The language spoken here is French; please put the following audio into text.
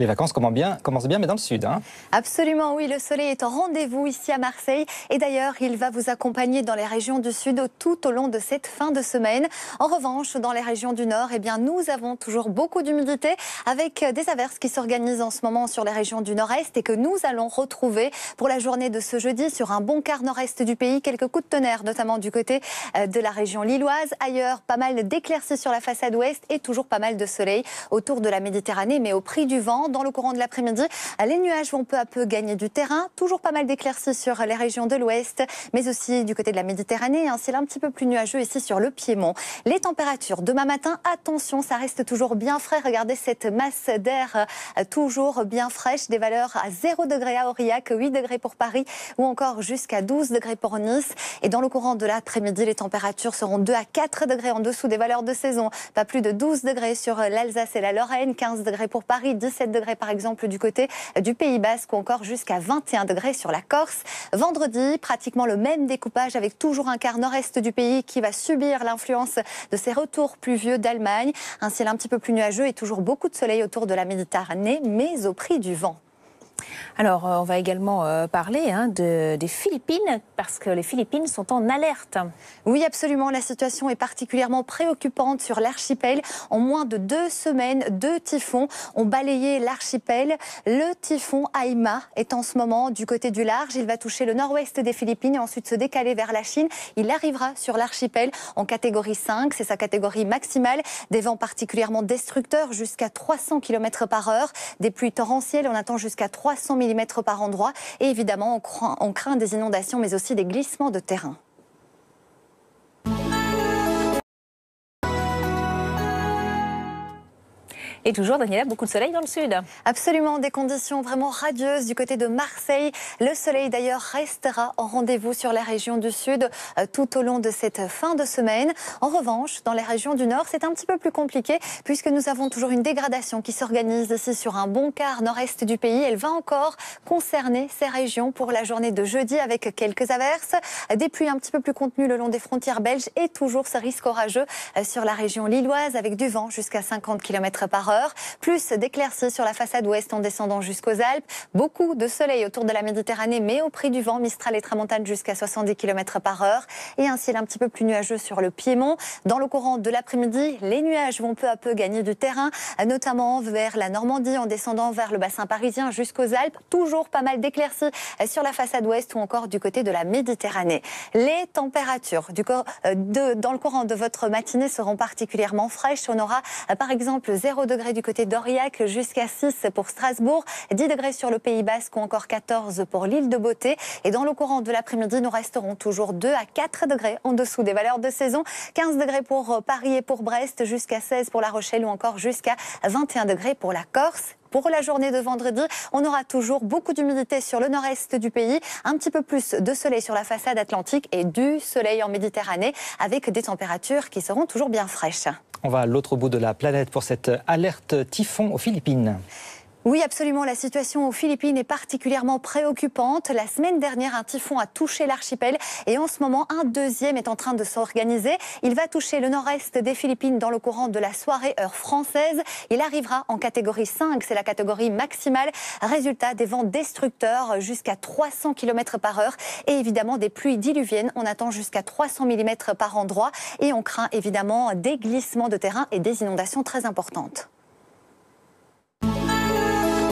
Les vacances commencent bien, mais dans le sud. Hein. Absolument, oui. Le soleil est au rendez-vous ici à Marseille. Et d'ailleurs, il va vous accompagner dans les régions du sud tout au long de cette fin de semaine. En revanche, dans les régions du nord, eh bien, nous avons toujours beaucoup d'humidité avec des averses qui s'organisent en ce moment sur les régions du nord-est et que nous allons retrouver pour la journée de ce jeudi sur un bon quart nord-est du pays. Quelques coups de tonnerre, notamment du côté de la région lilloise. Ailleurs, pas mal d'éclaircies sur la façade ouest et toujours pas mal de soleil autour de la Méditerranée, mais au prix du vent. Dans le courant de l'après-midi, les nuages vont peu à peu gagner du terrain. Toujours pas mal d'éclaircies sur les régions de l'ouest, mais aussi du côté de la Méditerranée. Un ciel un petit peu plus nuageux ici sur le Piémont. Les températures demain matin, attention, ça reste toujours bien frais. Regardez cette masse d'air toujours bien fraîche. Des valeurs à 0 degré à Aurillac, 8 degrés pour Paris ou encore jusqu'à 12 degrés pour Nice. Et dans le courant de l'après-midi, les températures seront 2 à 4 degrés en dessous des valeurs de saison. Pas plus de 12 degrés sur l'Alsace et la Lorraine, 15 degrés pour Paris, 17 degrés par exemple du côté du Pays Basque ou encore jusqu'à 21 degrés sur la Corse. Vendredi, pratiquement le même découpage avec toujours un quart nord-est du pays qui va subir l'influence de ces retours pluvieux d'Allemagne. Un ciel un petit peu plus nuageux et toujours beaucoup de soleil autour de la Méditerranée, mais au prix du vent. Alors, on va également parler des Philippines, parce que les Philippines sont en alerte. Oui, absolument. La situation est particulièrement préoccupante sur l'archipel. En moins de 2 semaines, 2 typhons ont balayé l'archipel. Le typhon Aima est en ce moment du côté du large. Il va toucher le nord-ouest des Philippines et ensuite se décaler vers la Chine. Il arrivera sur l'archipel en catégorie 5. C'est sa catégorie maximale. Des vents particulièrement destructeurs jusqu'à 300 km/h. Des pluies torrentielles, on attend jusqu'à 300 mm par endroit. Et évidemment, on craint des inondations, mais aussi des glissements de terrain. Et toujours, Daniela, beaucoup de soleil dans le sud. Absolument, des conditions vraiment radieuses du côté de Marseille. Le soleil d'ailleurs restera en rendez-vous sur la région du sud tout au long de cette fin de semaine. En revanche, dans les régions du nord, c'est un petit peu plus compliqué puisque nous avons toujours une dégradation qui s'organise ici sur un bon quart nord-est du pays. Elle va encore concerner ces régions pour la journée de jeudi avec quelques averses, des pluies un petit peu plus contenues le long des frontières belges et toujours ce risque orageux sur la région lilloise avec du vent jusqu'à 50 km/h. Plus d'éclaircies sur la façade ouest en descendant jusqu'aux Alpes. Beaucoup de soleil autour de la Méditerranée, mais au prix du vent, Mistral et Tramontane jusqu'à 70 km/h. Et un ciel un petit peu plus nuageux sur le Piémont. Dans le courant de l'après-midi, les nuages vont peu à peu gagner du terrain, notamment vers la Normandie, en descendant vers le bassin parisien jusqu'aux Alpes. Toujours pas mal d'éclaircies sur la façade ouest ou encore du côté de la Méditerranée. Les températures dans le courant de votre matinée seront particulièrement fraîches. On aura par exemple 0 degré du côté d'Aurillac jusqu'à 6 pour Strasbourg, 10 degrés sur le Pays Basque ou encore 14 pour l'île de Beauté. Et dans le courant de l'après-midi, nous resterons toujours 2 à 4 degrés en dessous des valeurs de saison. 15 degrés pour Paris et pour Brest, jusqu'à 16 pour La Rochelle ou encore jusqu'à 21 degrés pour la Corse. Pour la journée de vendredi, on aura toujours beaucoup d'humidité sur le nord-est du pays, un petit peu plus de soleil sur la façade atlantique et du soleil en Méditerranée avec des températures qui seront toujours bien fraîches. On va à l'autre bout de la planète pour cette alerte typhon aux Philippines. Oui, absolument. La situation aux Philippines est particulièrement préoccupante. La semaine dernière, un typhon a touché l'archipel et en ce moment, un deuxième est en train de s'organiser. Il va toucher le nord-est des Philippines dans le courant de la soirée, heure française. Il arrivera en catégorie 5, c'est la catégorie maximale. Résultat, des vents destructeurs jusqu'à 300 km/h et évidemment des pluies diluviennes. On attend jusqu'à 300 mm par endroit et on craint évidemment des glissements de terrain et des inondations très importantes.